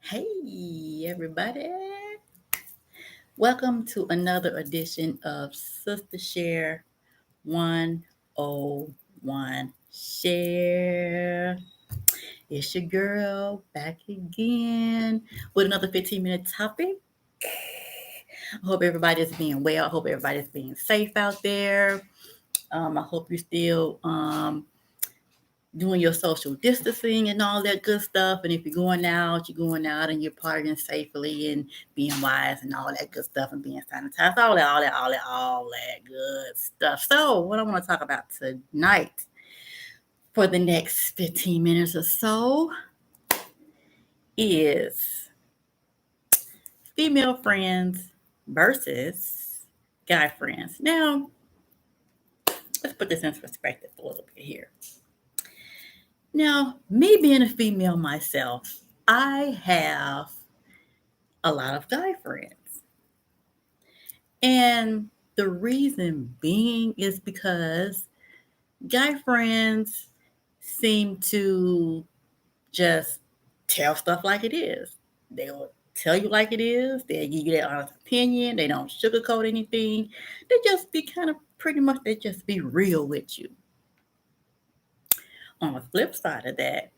Hey, everybody. Welcome to another edition of Sister Share 101 Share. It's your girl back again with another 15-minute topic. I hope everybody's being well. I hope everybody's being safe out there. I hope you're still doing your social distancing and all that good stuff. And if you're going out and you're partying safely and being wise and all that good stuff and being sanitized, all that good stuff. So, what I want to talk about tonight for the next 15 minutes or so is female friends versus guy friends. Now, let's put this in perspective a little bit here. Now, me being a female myself, I have a lot of guy friends. And the reason being is because guy friends seem to just tell stuff like it is. They'll tell you like it is. They'll give you their honest opinion. They don't sugarcoat anything. They just be kind of pretty much, they just be real with you. On the flip side of that,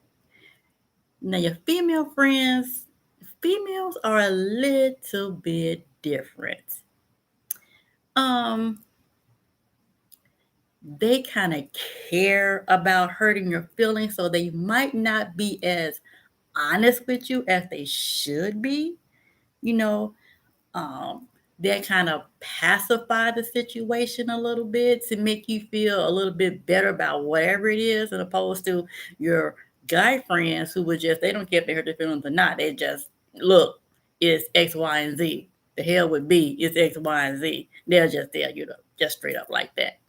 now your female friends, females are a little bit different. Um, they kind of care about hurting your feelings, so they might not be as honest with you as they should be. You know, um, they kind of pacify the situation a little bit to make you feel a little bit better about whatever it is, as opposed to your guy friends who would just, they don't care if they hurt their feelings or not. They just, look, it's X, Y, and Z. The hell with B, it's X, Y, and Z. They'll just tell you to just straight up like that.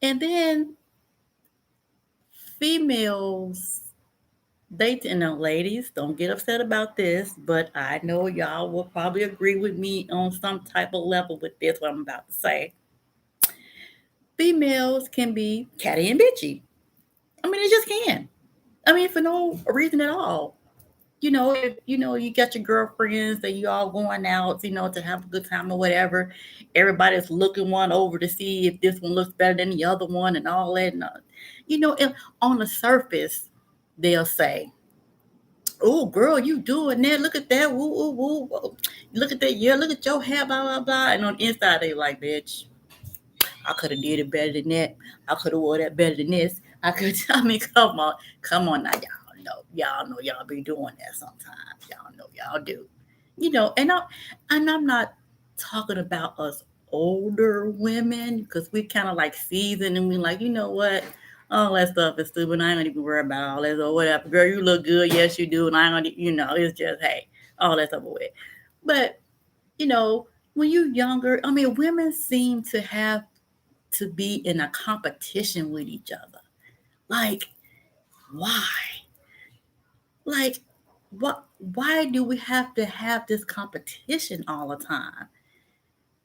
And then females, they, and now ladies, don't get upset about this, but I know y'all will probably agree with me on some type of level with this, what I'm about to say. Females can be catty and bitchy. I mean, they just can. I mean, for no reason at all. If you got your girlfriends that you all going out, to have a good time or whatever. Everybody's looking one over to see if this one looks better than the other one and all that. And on the surface, they'll say, "Oh, girl, you doing that? Look at that! Woo, woo, woo! Woo. Look at that! Yeah, look at your hair, blah blah blah." And on the inside, they like, "Bitch, I could have did it better than that. I could have wore that better than this. I could." I mean, come on now, y'all know, y'all be doing that sometimes. Y'all know, y'all do. And I'm not talking about us older women because we kind of like seasoned and we like, you know what? All that stuff is stupid. I ain't gonna even worry about all that or whatever. Girl, you look good. Yes, you do. And I ain't gonna, it's just, hey, all that stuff away. But, you know, when you're younger, I mean, women seem to have to be in a competition with each other. Like, why? Like, what? Why do we have to have this competition all the time?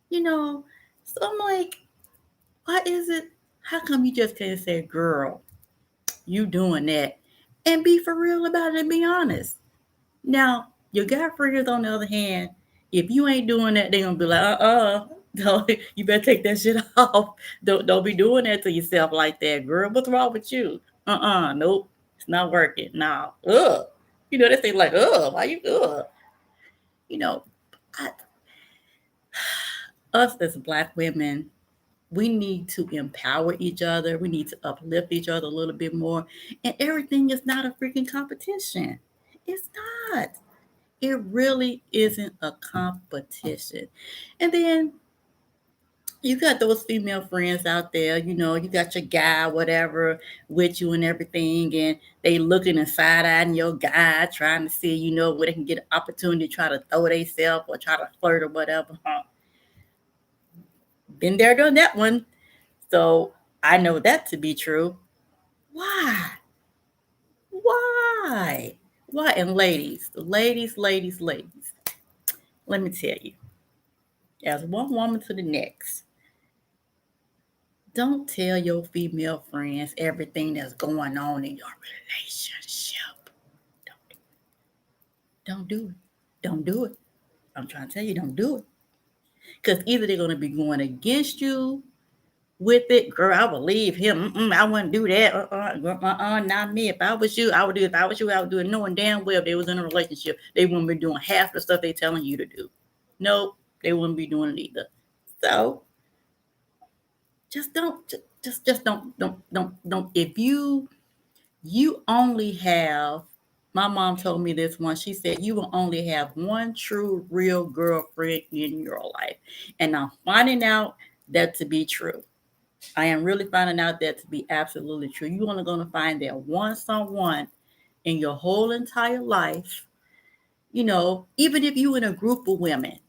You know, so I'm like, why is it? How come you just can't say, "Girl, you doing that," and be for real about it and be honest? Now, your guy friends, on the other hand, if you ain't doing that, they gonna be like, don't, you better take that shit off. Don't be doing that to yourself like that, girl. What's wrong with you? Nope, it's not working. Nah, they say like, why you, you know, I, us as black women, we need to empower each other. We need to uplift each other a little bit more. And everything is not a freaking competition. It's not. It really isn't a competition. And then you got those female friends out there, you got your guy, whatever, with you and everything, and they looking and side eyeing your guy, trying to see, where they can get an opportunity to try to throw themselves or try to flirt or whatever. Been there, done that one. So I know that to be true. Why? Why? Why? And ladies, let me tell you, as one woman to the next, don't tell your female friends everything that's going on in your relationship. Don't do it. Don't do it. Don't do it. I'm trying to tell you, don't do it. Because either they're going to be going against you with it. Girl, I would leave him. I wouldn't do that. Not me. If I was you, I would do it. If I was you, I would do it. Knowing damn well if they was in a relationship, they wouldn't be doing half the stuff they telling you to do. Nope, they wouldn't be doing it either. So just don't, just don't. If you only have, my mom told me this once. She said you will only have one true, real girlfriend in your life, and I'm finding out that to be true. I am really finding out that to be absolutely true. You're only going to find that one someone in your whole entire life. Even if you're in a group of women,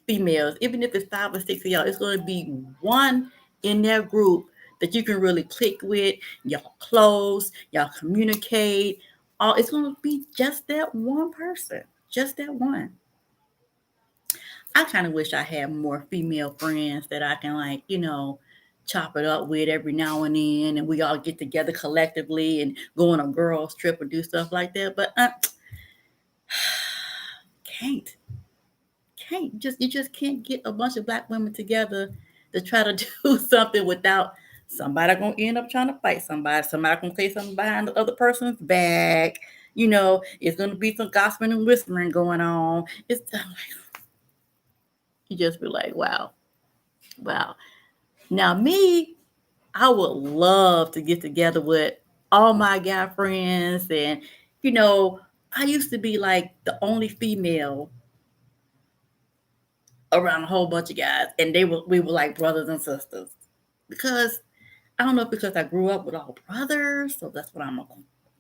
females, even if it's 5 or 6 of y'all, it's going to be one in that group that you can really click with. Y'all close, y'all communicate. All it's going to be just that one person, just that one. I kind of wish I had more female friends that I can chop it up with every now and then, and we all get together collectively and go on a girls trip or do stuff like that. But can't, can't you just can't get a bunch of black women together to try to do something without somebody gonna end up trying to fight somebody. Somebody gonna say something behind the other person's back. It's gonna be some gossiping and whispering going on. It's you just be like, wow, wow. Now me, I would love to get together with all my guy friends, and you know, I used to be like the only female around a whole bunch of guys, and we were like brothers and sisters. Because I don't know if because I grew up with all brothers, so that's what I'm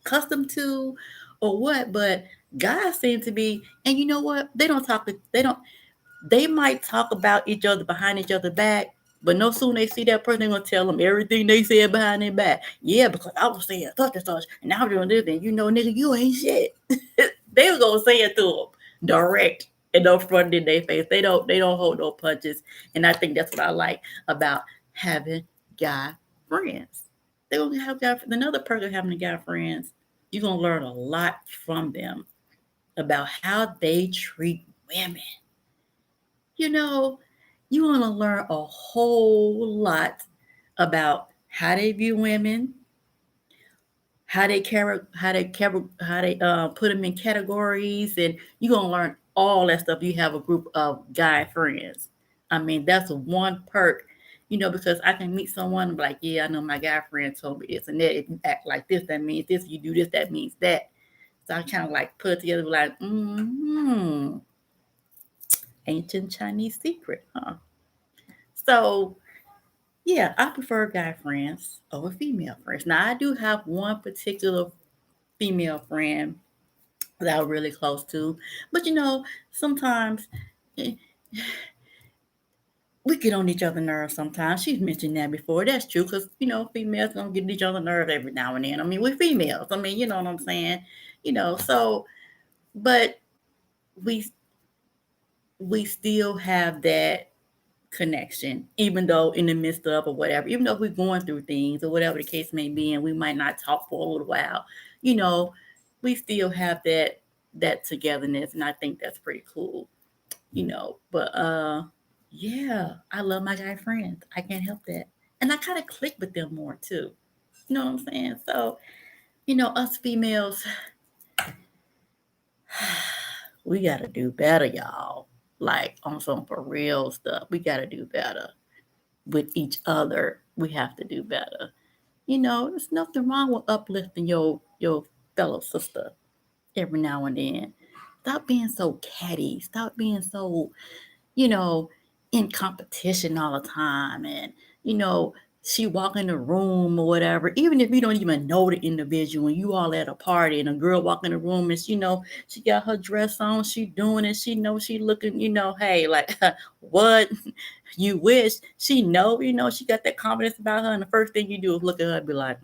accustomed to, or what. But guys seem to be, and you know what? They don't talk. They don't. They might talk about each other behind each other back, but no sooner they see that person, they're gonna tell them everything they said behind their back. Yeah, because I was saying such and such, and now I'm doing this, and nigga, you ain't shit. They were gonna say it to them direct and no front in their face. They don't hold no punches, and I think that's what I like about having guy friends. They gonna have guy. Another perk of having guy friends, you're gonna learn a lot from them about how they treat women. you know, you want to learn a whole lot about how they view women, how they put them in categories, and you're gonna learn all that stuff. You have a group of guy friends. I mean, that's one perk, because I can meet someone and be like, yeah, I know my guy friend told me this and that. If you act like this, that means this. If you do this, that means that. So I kind of like put it together, like, ancient Chinese secret, huh? So yeah, I prefer guy friends over female friends. Now I do have one particular female friend that I'm really close to, but sometimes eh, we get on each other's nerves. Sometimes she's mentioned that before. That's true because females gonna get each other's nerves every now and then. I mean, we're females. I mean, you know what I'm saying. So but we we still have that connection, even though in the midst of or whatever, even though we're going through things or whatever the case may be, and we might not talk for a little while, you know, we still have that togetherness, and I think that's pretty cool. But yeah, I love my guy friends. I can't help that. And I kind of click with them more too. You know what I'm saying? So, us females, we gotta do better, y'all. Like on some for real stuff. We gotta do better with each other. We have to do better. There's nothing wrong with uplifting your fellow sister every now and then. Stop being so catty. Stop being so, you know, in competition all the time. And, you know, she walk in the room or whatever, even if you don't even know the individual, and you all at a party and a girl walk in the room and she got her dress on, she doing it, she know she looking, hey, like what you wish she know, she got that confidence about her, and the first thing you do is look at her and be like,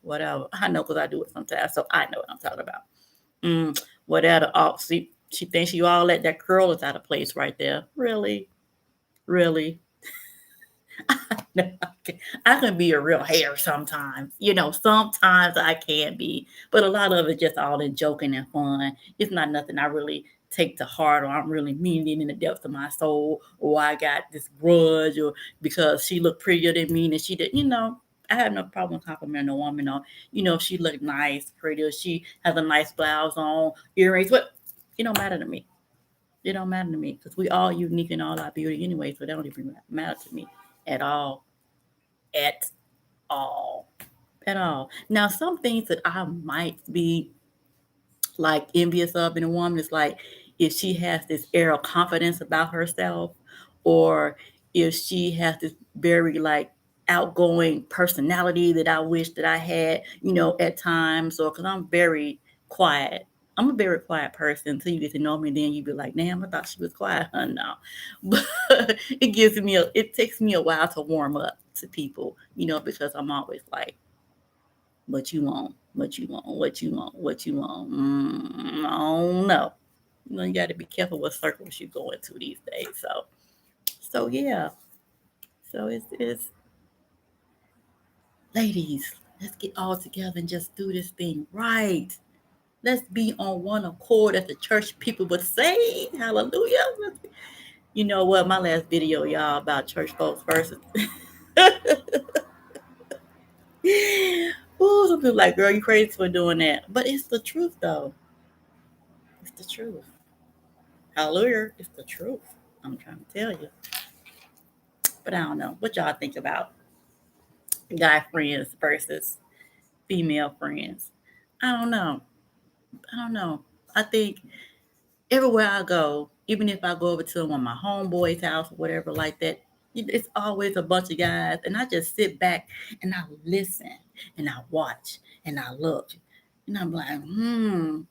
whatever. I know because I do it sometimes, so I know what I'm talking about. Whatever. Oh, see, she thinks you all let that curl is out of place right there. Really? Really? No, I can be a real hater sometimes. Sometimes I can be, but a lot of it just all in joking and fun. It's not nothing I really take to heart, or I'm really meaning it in the depths of my soul, or I got this grudge, or because she looked prettier than me and she did. I have no problem complimenting a woman, or if she looked nice, pretty, or she has a nice blouse on, earrings. But it don't matter to me. It don't matter to me because we all unique in all our beauty anyway, so that don't even matter to me at all. At all. At all. Now, some things that I might be like envious of in a woman is like if she has this air of confidence about herself, or if she has this very like outgoing personality that I wish that I had, at times, or because I'm very quiet. I'm a very quiet person until you get to know me. Then you be like, "Damn, I thought she was quiet." No, but it takes me a while to warm up to people, because I'm always like, what you want, what you want, what you want, what you want. I don't know. You got to be careful what circles you go into these days. So yeah. So it's ladies, let's get all together and just do this thing right. Let's be on one accord, as the church people would say. Hallelujah. You know what? My last video, y'all, about church folks versus. Ooh, some people like, girl, you crazy for doing that. But it's the truth, though. It's the truth. Hallelujah. It's the truth. I'm trying to tell you. But I don't know. What y'all think about guy friends versus female friends? I don't know. I don't know. I think everywhere I go, even if I go over to one of my homeboys' house or whatever like that, it's always a bunch of guys. And I just sit back and I listen and I watch and I look. And I'm like,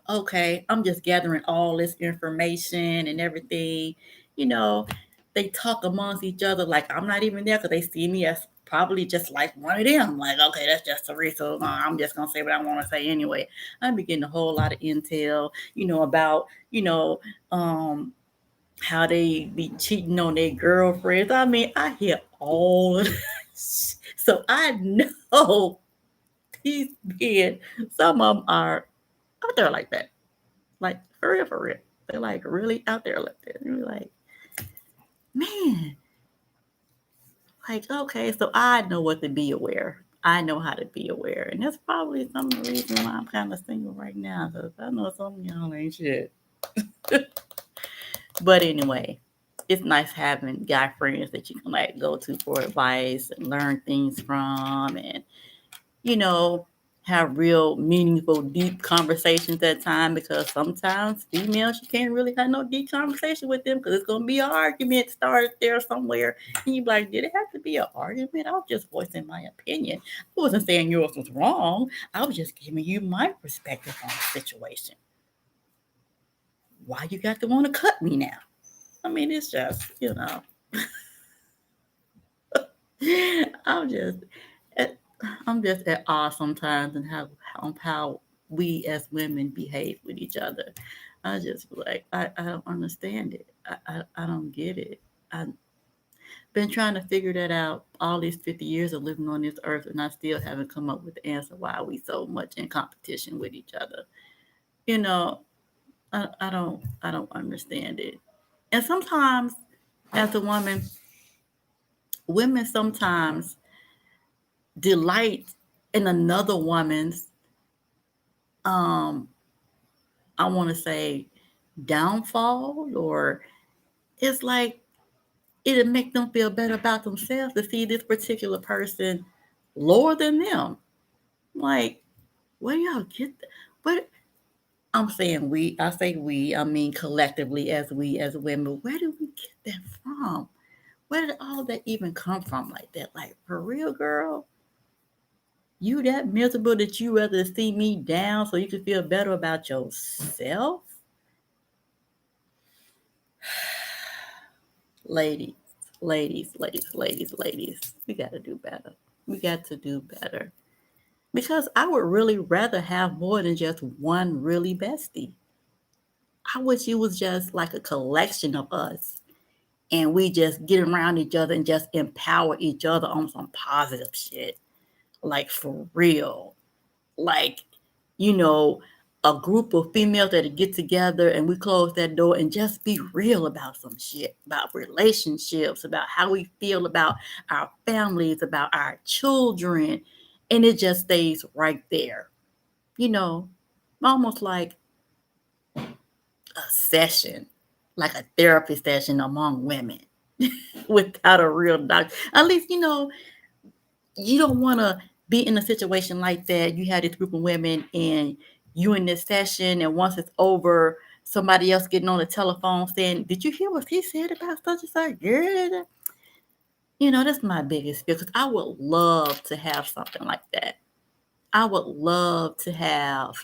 okay. I'm just gathering all this information and everything. You know, they talk amongst each other like I'm not even there because they see me as probably just like one of them. Like, okay, that's just Teresa. I'm just going to say what I want to say anyway. I'm getting a whole lot of intel, about, um, how they be cheating on their girlfriends. I mean, I hear all of this. So I know these men, some of them are out there like that. Like, for real, for real. They're like really out there like that. And you're like, man, like, okay, so I know what to be aware. I know how to be aware. And that's probably some of the reason why I'm kind of single right now, because I know some of y'all ain't shit. But anyway, it's nice having guy friends that you can like go to for advice and learn things from, and you know have real meaningful deep conversations at time, because sometimes females you can't really have no deep conversation with them because it's going to be an argument started there somewhere, and you be like, did it have to be an argument? I was just voicing my opinion. I wasn't saying yours was wrong. I was just giving you my perspective on the situation. Why you got to want to cut me now? I mean, it's just, I'm just, at, I'm just at awe sometimes, and how we as women behave with each other. I just like, I don't understand it. I don't get it. I've been trying to figure that out all these 50 years of living on this earth, and I still haven't come up with the answer why we so much in competition with each other. You know, I don't understand it. And sometimes, as a woman, women sometimes delight in another woman's, um I want to say, downfall, or it's like it'll make them feel better about themselves to see this particular person lower than them. Like, where y'all get that? But I'm saying we, I say we, I mean collectively, as we as women, where do we get that from? Where did all that even come from like that? Like, for real, girl? You that miserable that you rather see me down so you can feel better about yourself? Ladies, ladies, we got to do better. We got to do better. Because I would really rather have more than just one really bestie. I wish it was just like a collection of us. and we just get around each other and just empower each other on some positive shit. Like for real. Like, you know, a group of females that get together and we close that door and just be real about some shit, about relationships, about how we feel about our families, about our children. And it just stays right there, you know, almost like a session, like a therapy session among women without a real doctor. At least, you don't want to be in a situation like that. You had this group of women and you in this session, and once it's over, somebody else getting on the telephone saying, "Did you hear what he said about such and such?" Yeah, that's my biggest fear because I would love to have something like that. I would love to have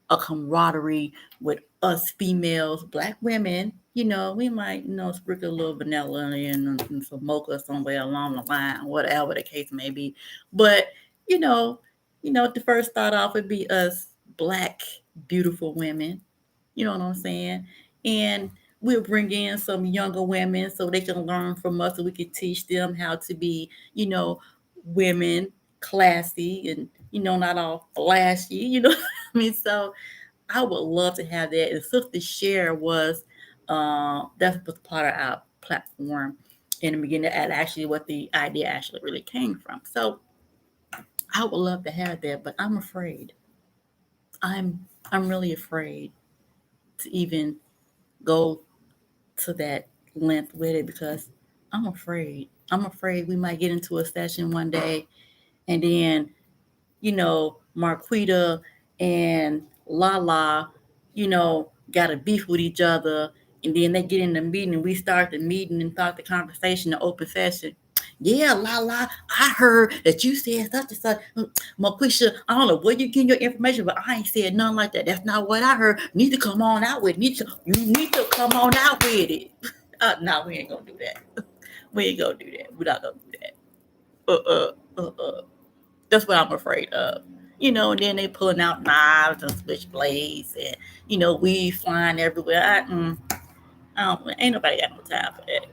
a camaraderie with us females, black women. We might, sprinkle a little vanilla and some mocha somewhere along the line, whatever the case may be. But, you know, the first start off would be us black, beautiful women. You know what I'm saying? And we'll bring in some younger women so they can learn from us, so we can teach them how to be, women, classy and not all flashy. What I mean? So I would love to have that. And Sister Share that was part of our platform in the beginning, and actually what the idea actually really came from. So I would love to have that, but I'm afraid. I'm really afraid to even go to that length with it because I'm afraid. I'm afraid we might get into a session one day and then, Marquita and Lala, got a beef with each other. And then they get in the meeting and we start the meeting and start the conversation, the open session. Yeah, Lala, I heard that you said such and such. Marquisha, I don't know where you getting your information, but I ain't said nothing like that. That's not what I heard. You need to come on out with it. You need to come on out with it. No, we ain't gonna do that. We ain't gonna do that. We're not gonna do that. That's what I'm afraid of. And then they pulling out knives and switchblades and, we flying everywhere. Ain't nobody got no time for that,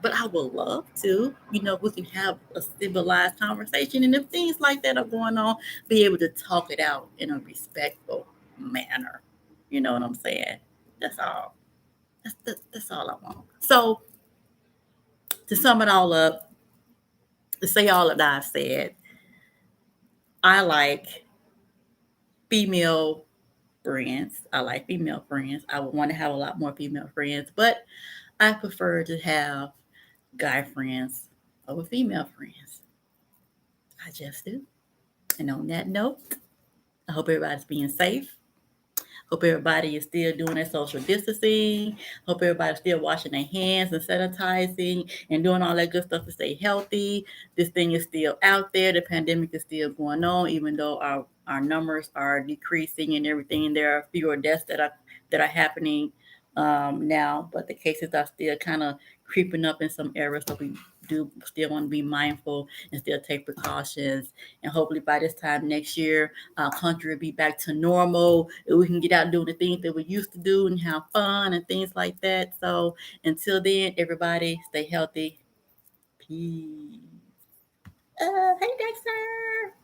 But I would love to, we can have a civilized conversation. And if things like that are going on, be able to talk it out in a respectful manner. You know what I'm saying? That's all. That's all I want. So to sum it all up, to say all that I've said, I like female friends. I like female friends. I would want to have a lot more female friends, but I prefer to have guy friends over female friends. I just do. And on that note, I hope everybody's being safe. Hope everybody is still doing their social distancing. Hope everybody's still washing their hands and sanitizing and doing all that good stuff to stay healthy. This thing is still out there. The pandemic is still going on, even though our numbers are decreasing and everything. There are fewer deaths that are happening now, but the cases are still kind of creeping up in some areas. So we do still want to be mindful and still take precautions. And hopefully by this time next year, our country will be back to normal. And we can get out and do the things that we used to do and have fun and things like that. So until then, everybody stay healthy. Peace. Hey, Dexter.